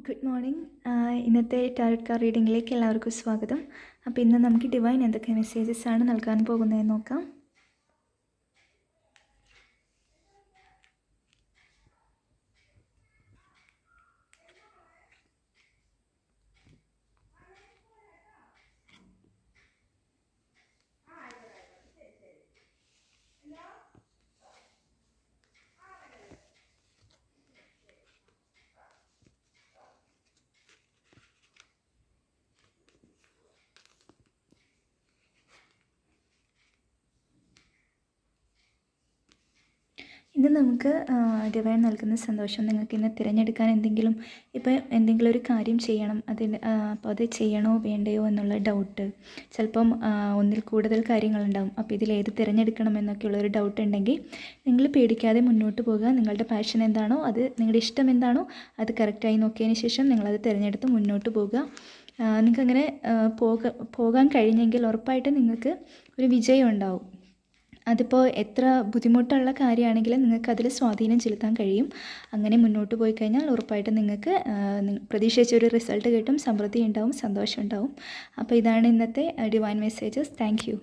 Good morning. ഇന്നത്തെ tarot card റീഡിങ്ങിലേക്ക് എല്ലാവർക്കും സ്വാഗതം. അപ്പോൾ ഇന്ന് നമുക്ക് ഡിവൈൻ എന്തൊക്കെ മെസ്സേജസ് ആണ് നൽകാൻ പോകുന്നതെന്ന് നോക്കാം. ഇന്ന് നമുക്ക് ഡിവൈൻ നൽകുന്ന സന്തോഷം. നിങ്ങൾക്ക് ഇന്ന് തിരഞ്ഞെടുക്കാൻ എന്തെങ്കിലും ഒരു കാര്യം ചെയ്യണം, അപ്പോൾ അത് ചെയ്യണോ വേണ്ടയോ എന്നുള്ള ഡൗട്ട്, ചിലപ്പം ഒന്നിൽ കൂടുതൽ കാര്യങ്ങളുണ്ടാകും. അപ്പോൾ ഇതിലേത് തിരഞ്ഞെടുക്കണം എന്നൊക്കെയുള്ളൊരു ഡൗട്ട് ഉണ്ടെങ്കിൽ നിങ്ങൾ പേടിക്കാതെ മുന്നോട്ട് പോകുക. നിങ്ങളുടെ പാഷൻ എന്താണോ, അത് നിങ്ങളുടെ ഇഷ്ടം എന്താണോ അത് കറക്റ്റായി നോക്കിയതിന് ശേഷം നിങ്ങളത് തിരഞ്ഞെടുത്ത് മുന്നോട്ട് പോകുക. നിങ്ങൾക്കങ്ങനെ പോകാൻ കഴിഞ്ഞെങ്കിൽ ഉറപ്പായിട്ടും നിങ്ങൾക്ക് ഒരു വിജയം ഉണ്ടാവും. അതിപ്പോൾ എത്ര ബുദ്ധിമുട്ടുള്ള കാര്യമാണെങ്കിലും നിങ്ങൾക്കതിൽ സ്വാധീനം ചെലുത്താൻ കഴിയും. അങ്ങനെ മുന്നോട്ട് പോയി കഴിഞ്ഞാൽ ഉറപ്പായിട്ടും നിങ്ങൾക്ക് പ്രതീക്ഷിച്ചൊരു റിസൾട്ട് കിട്ടും, സമൃദ്ധി ഉണ്ടാവും, സന്തോഷം ഉണ്ടാവും. അപ്പോൾ ഇതാണ് ഇന്നത്തെ ഡിവൈൻ മെസ്സേജസ്. Thank you.